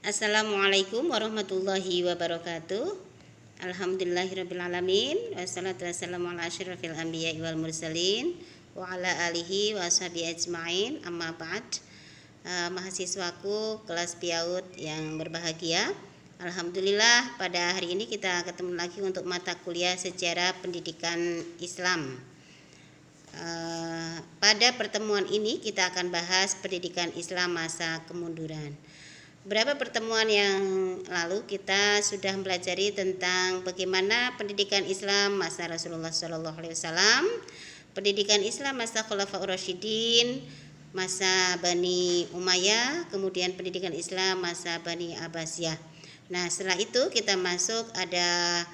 Assalamualaikum warahmatullahi wabarakatuh. Alhamdulillahirrabbilalamin. Wassalatu wassalamu ala asyrafil anbiya'i wal mursalin wa ala alihi wa sahbihi ajma'in. Amma ba'd. Mahasiswaku kelas PIAUD yang berbahagia, alhamdulillah pada hari ini kita ketemu lagi untuk mata kuliah sejarah pendidikan Islam. Pada pertemuan ini kita akan bahas pendidikan Islam masa kemunduran. Beberapa pertemuan yang lalu kita sudah mempelajari tentang bagaimana pendidikan Islam masa Rasulullah SAW, pendidikan Islam masa Khulafaur Rasyidin, masa Bani Umayyah, kemudian pendidikan Islam masa Bani Abbasiyah. Nah, setelah itu kita masuk ada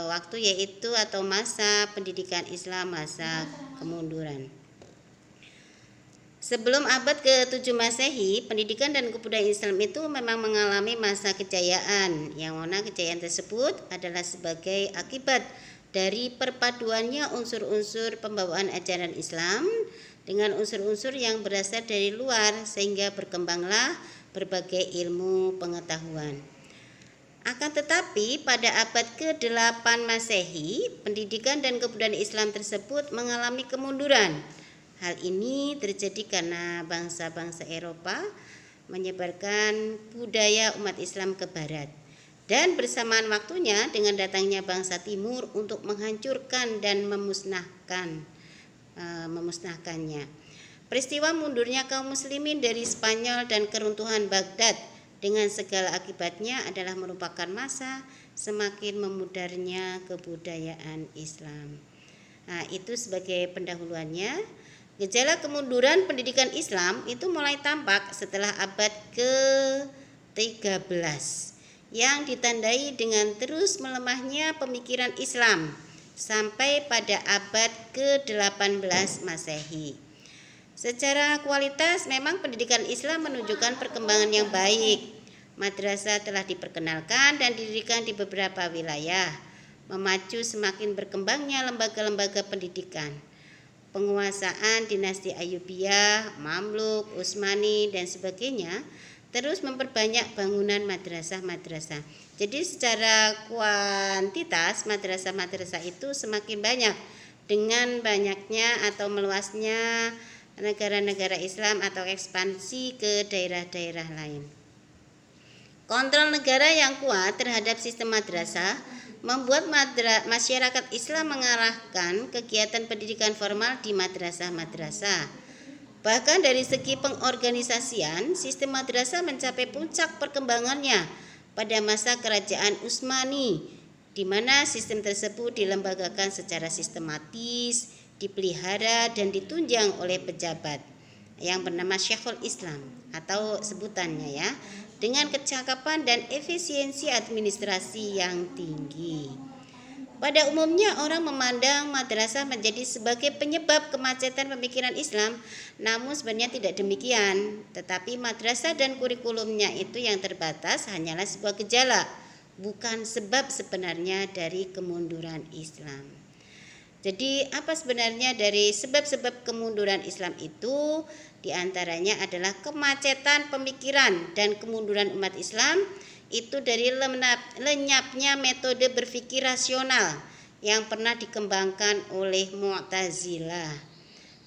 waktu yaitu atau masa pendidikan Islam masa kemunduran. Sebelum abad ke-7 Masehi, pendidikan dan kebudayaan Islam itu memang mengalami masa kejayaan, yang mana kejayaan tersebut adalah sebagai akibat dari perpaduannya unsur-unsur pembawaan ajaran Islam dengan unsur-unsur yang berasal dari luar, sehingga berkembanglah berbagai ilmu pengetahuan. Akan tetapi pada abad ke-8 Masehi, pendidikan dan kebudayaan Islam tersebut mengalami kemunduran. Hal ini terjadi karena bangsa-bangsa Eropa menyebarkan budaya umat Islam ke barat, dan bersamaan waktunya dengan datangnya bangsa timur untuk menghancurkan dan memusnahkannya. Peristiwa mundurnya kaum muslimin dari Spanyol dan keruntuhan Baghdad dengan segala akibatnya adalah merupakan masa semakin memudarnya kebudayaan Islam. Nah, itu sebagai pendahuluannya. Gejala kemunduran pendidikan Islam itu mulai tampak setelah abad ke-13 yang ditandai dengan terus melemahnya pemikiran Islam sampai pada abad ke-18 Masehi. Secara kualitas memang pendidikan Islam menunjukkan perkembangan yang baik. Madrasah telah diperkenalkan dan didirikan di beberapa wilayah, memacu semakin berkembangnya lembaga-lembaga pendidikan. Penguasaan dinasti Ayyubiyah, Mamluk, Utsmani dan sebagainya terus memperbanyak bangunan madrasah-madrasah. Jadi secara kuantitas madrasah-madrasah itu semakin banyak dengan banyaknya atau meluasnya negara-negara Islam atau ekspansi ke daerah-daerah lain. Kontrol negara yang kuat terhadap sistem madrasah membuat masyarakat Islam mengarahkan kegiatan pendidikan formal di madrasah-madrasah. Bahkan dari segi pengorganisasian, sistem madrasah mencapai puncak perkembangannya pada masa kerajaan Utsmani, di mana sistem tersebut dilembagakan secara sistematis, dipelihara dan ditunjang oleh pejabat yang bernama Syekhul Islam atau sebutannya ya, dengan kecakapan dan efisiensi administrasi yang tinggi. Pada umumnya orang memandang madrasah menjadi sebagai penyebab kemacetan pemikiran Islam, namun sebenarnya tidak demikian. Tetapi madrasah dan kurikulumnya itu yang terbatas hanyalah sebuah gejala, bukan sebab sebenarnya dari kemunduran Islam. Jadi apa sebenarnya dari sebab-sebab kemunduran Islam itu? Di antaranya adalah kemacetan pemikiran dan kemunduran umat Islam itu dari lenyapnya metode berpikir rasional yang pernah dikembangkan oleh Mu'tazilah.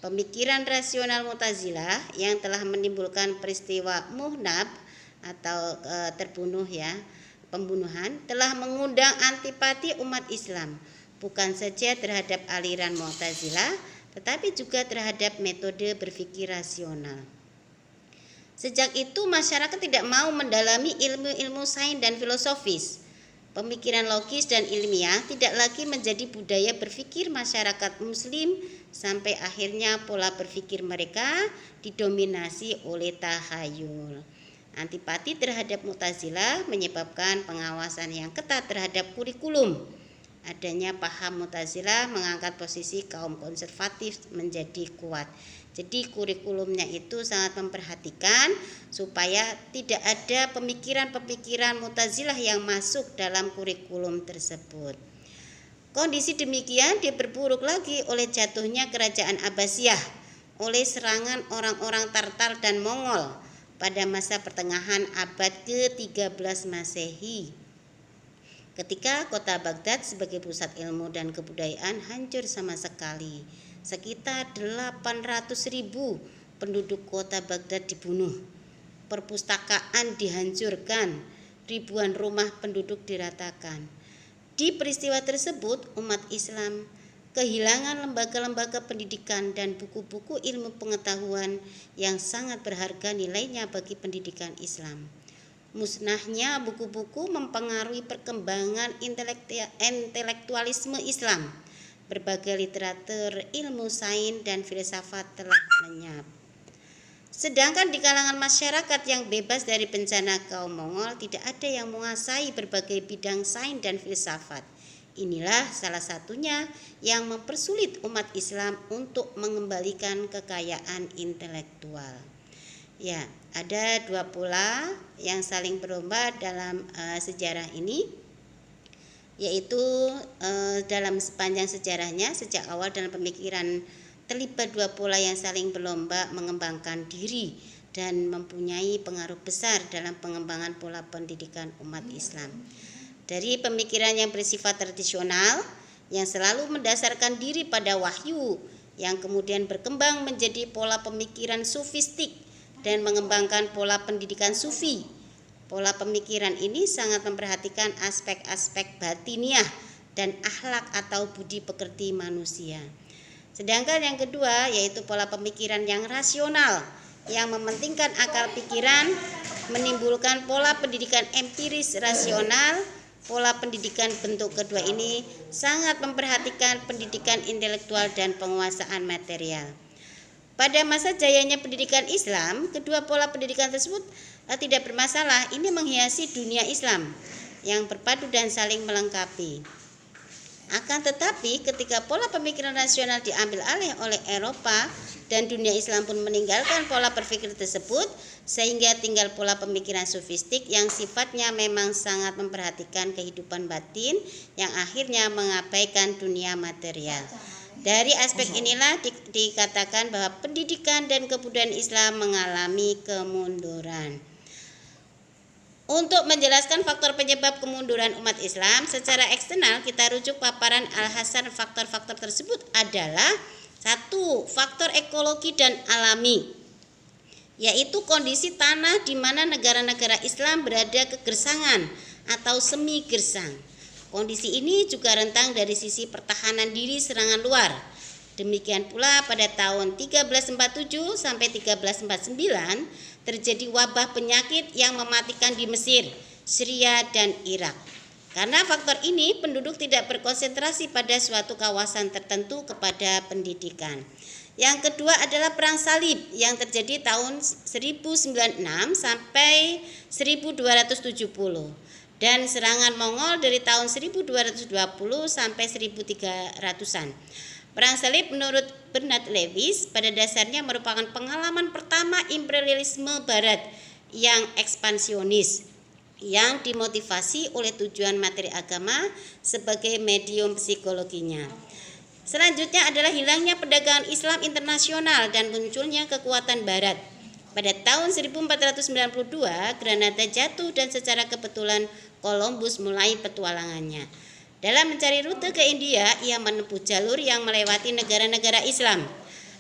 Pemikiran rasional Mu'tazilah yang telah menimbulkan peristiwa Muhnab atau pembunuhan telah mengundang antipati umat Islam, bukan saja terhadap aliran Mu'tazilah tetapi juga terhadap metode berpikir rasional. Sejak itu masyarakat tidak mau mendalami ilmu-ilmu sains dan filosofis. Pemikiran logis dan ilmiah tidak lagi menjadi budaya berpikir masyarakat muslim sampai akhirnya pola berpikir mereka didominasi oleh tahayul. Antipati terhadap Mu'tazilah menyebabkan pengawasan yang ketat terhadap kurikulum. Adanya paham Mu'tazilah mengangkat posisi kaum konservatif menjadi kuat. Jadi kurikulumnya itu sangat memperhatikan supaya tidak ada pemikiran-pemikiran Mu'tazilah yang masuk dalam kurikulum tersebut. Kondisi demikian diperburuk lagi oleh jatuhnya kerajaan Abbasiyah, oleh serangan orang-orang Tartar dan Mongol. pada masa pertengahan abad ke-13 Masehi. Ketika kota Baghdad sebagai pusat ilmu dan kebudayaan hancur sama sekali. Sekitar 800.000 penduduk kota Baghdad dibunuh. Perpustakaan dihancurkan, ribuan rumah penduduk diratakan. Di peristiwa tersebut, umat Islam kehilangan lembaga-lembaga pendidikan dan buku-buku ilmu pengetahuan yang sangat berharga nilainya bagi pendidikan Islam. Musnahnya buku-buku mempengaruhi perkembangan intelektualisme Islam. Berbagai literatur, ilmu sains dan filsafat telah lenyap. Sedangkan di kalangan masyarakat yang bebas dari bencana kaum Mongol, tidak ada yang menguasai berbagai bidang sains dan filsafat. Inilah salah satunya yang mempersulit umat Islam untuk mengembalikan kekayaan intelektual. Ya, ada dua pola yang saling berlomba dalam sejarah ini, yaitu dalam sepanjang sejarahnya sejak awal dalam pemikiran terlibat dua pola yang saling berlomba mengembangkan diri dan mempunyai pengaruh besar dalam pengembangan pola pendidikan umat Islam. Dari pemikiran yang bersifat tradisional yang selalu mendasarkan diri pada wahyu, yang kemudian berkembang menjadi pola pemikiran sufistik dan mengembangkan pola pendidikan sufi. Pola pemikiran ini sangat memperhatikan aspek-aspek batiniah dan akhlak atau budi pekerti manusia. Sedangkan yang kedua yaitu pola pemikiran yang rasional yang mementingkan akal pikiran, menimbulkan pola pendidikan empiris rasional. Pola pendidikan bentuk kedua ini sangat memperhatikan pendidikan intelektual dan penguasaan material. Pada masa jayanya pendidikan Islam, kedua pola pendidikan tersebut tidak bermasalah. Ini menghiasi dunia Islam yang berpadu dan saling melengkapi. Akan tetapi ketika pola pemikiran rasional diambil alih oleh Eropa dan dunia Islam pun meninggalkan pola berpikir tersebut, sehingga tinggal pola pemikiran sufistik yang sifatnya memang sangat memperhatikan kehidupan batin yang akhirnya mengabaikan dunia material. Dari aspek inilah dikatakan bahwa pendidikan dan kebudayaan Islam mengalami kemunduran. Untuk menjelaskan faktor penyebab kemunduran umat Islam secara eksternal, kita rujuk paparan Al-Hasan. Faktor-faktor tersebut adalah: 1. Faktor ekologi dan alami, yaitu kondisi tanah di mana negara-negara Islam berada kegersangan atau semi gersang. Kondisi ini juga rentang dari sisi pertahanan diri serangan luar. Demikian pula pada tahun 1347 sampai 1349 terjadi wabah penyakit yang mematikan di Mesir, Syria dan Irak. Karena faktor ini, penduduk tidak berkonsentrasi pada suatu kawasan tertentu kepada pendidikan. Yang kedua adalah Perang Salib yang terjadi tahun 1096 sampai 1270 dan serangan Mongol dari tahun 1220 sampai 1300-an. Perang Salib menurut Bernard Lewis pada dasarnya merupakan pengalaman pertama imperialisme barat yang ekspansionis, yang dimotivasi oleh tujuan materi agama sebagai medium psikologinya. Selanjutnya adalah hilangnya perdagangan Islam internasional dan munculnya kekuatan barat. Pada tahun 1492 Granada jatuh dan secara kebetulan Columbus mulai petualangannya. Dalam mencari rute ke India, ia menempuh jalur yang melewati negara-negara Islam.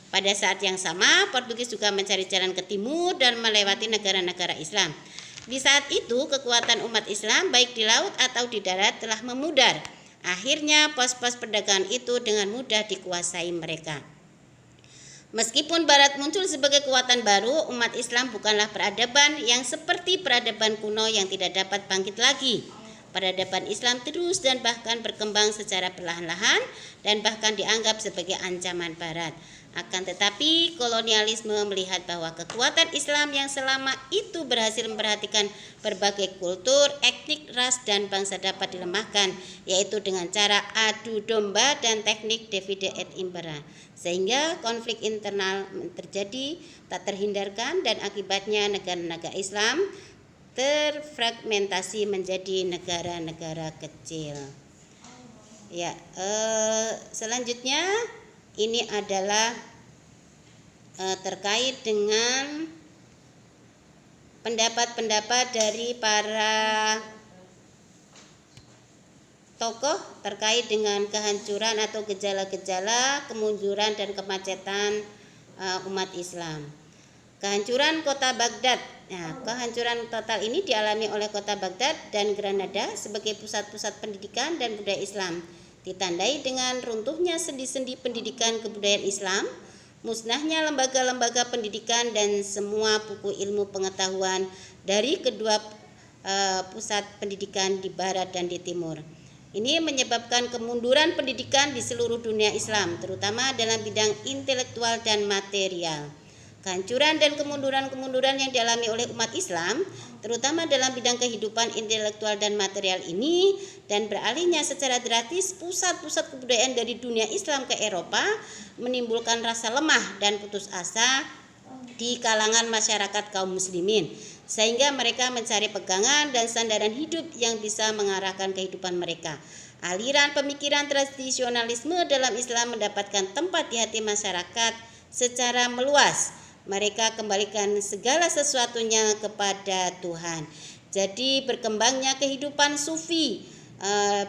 Pada saat yang sama, Portugis juga mencari jalan ke timur dan melewati negara-negara Islam. Di saat itu, kekuatan umat Islam baik di laut atau di darat telah memudar. Akhirnya, pos-pos perdagangan itu dengan mudah dikuasai mereka. Meskipun Barat muncul sebagai kekuatan baru, umat Islam bukanlah peradaban yang seperti peradaban kuno yang tidak dapat bangkit lagi. Peradaban Islam terus dan bahkan berkembang secara perlahan-lahan dan bahkan dianggap sebagai ancaman Barat. Akan tetapi kolonialisme melihat bahwa kekuatan Islam yang selama itu berhasil memperhatikan berbagai kultur, etnik, ras, dan bangsa dapat dilemahkan, yaitu dengan cara adu domba dan teknik divide et impera. Sehingga konflik internal terjadi tak terhindarkan dan akibatnya negara-negara Islam terfragmentasi menjadi negara-negara kecil. Ya, selanjutnya ini adalah terkait dengan pendapat-pendapat dari para tokoh terkait dengan kehancuran atau gejala-gejala kemunduran dan kemacetan umat Islam. Kehancuran kota Baghdad. Nah, kehancuran total ini dialami oleh kota Baghdad dan Granada sebagai pusat-pusat pendidikan dan budaya Islam, ditandai dengan runtuhnya sendi-sendi pendidikan kebudayaan Islam, musnahnya lembaga-lembaga pendidikan dan semua buku ilmu pengetahuan dari kedua pusat pendidikan di barat dan di timur. Ini menyebabkan kemunduran pendidikan di seluruh dunia Islam, terutama dalam bidang intelektual dan material. Kehancuran dan kemunduran-kemunduran yang dialami oleh umat Islam, terutama dalam bidang kehidupan intelektual dan material ini, dan beralihnya secara drastis pusat-pusat kebudayaan dari dunia Islam ke Eropa, menimbulkan rasa lemah dan putus asa di kalangan masyarakat kaum muslimin, sehingga mereka mencari pegangan dan sandaran hidup yang bisa mengarahkan kehidupan mereka. Aliran pemikiran tradisionalisme dalam Islam mendapatkan tempat di hati masyarakat secara meluas. Mereka kembalikan segala sesuatunya kepada Tuhan. Jadi berkembangnya kehidupan sufi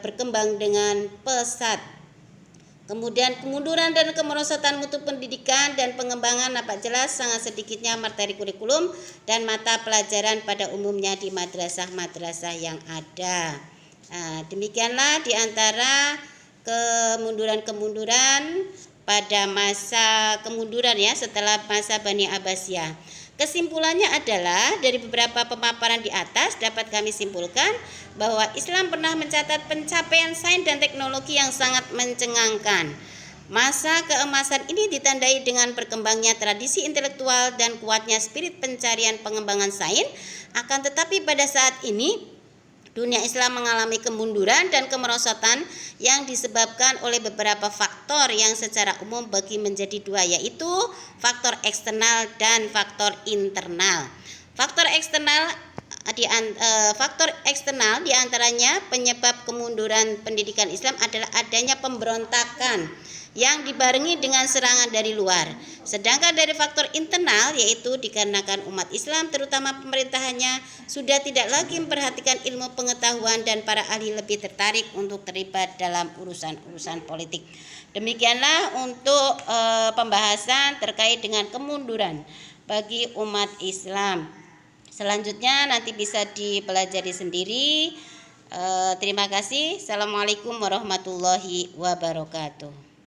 berkembang dengan pesat. Kemudian kemunduran dan kemerosotan mutu pendidikan dan pengembangan nampak jelas sangat sedikitnya materi kurikulum dan mata pelajaran pada umumnya di madrasah-madrasah yang ada. Demikianlah diantara kemunduran-kemunduran pada masa kemunduran setelah masa Bani Abbasiyah. Kesimpulannya adalah dari beberapa pemaparan di atas dapat kami simpulkan bahwa Islam pernah mencatat pencapaian sains dan teknologi yang sangat mencengangkan. Masa keemasan ini ditandai dengan berkembangnya tradisi intelektual dan kuatnya spirit pencarian pengembangan sains. Akan tetapi pada saat ini dunia Islam mengalami kemunduran dan kemerosotan yang disebabkan oleh beberapa faktor yang secara umum bagi menjadi dua, yaitu faktor eksternal dan faktor internal. Faktor eksternal diantaranya penyebab kemunduran pendidikan Islam adalah adanya pemberontakan yang dibarengi dengan serangan dari luar. Sedangkan dari faktor internal, yaitu dikarenakan umat Islam terutama pemerintahannya sudah tidak lagi memperhatikan ilmu pengetahuan dan para ahli lebih tertarik untuk terlibat dalam urusan-urusan politik. Demikianlah untuk pembahasan terkait dengan kemunduran bagi umat Islam. Selanjutnya nanti bisa dipelajari sendiri. Terima kasih. Assalamualaikum warahmatullahi wabarakatuh.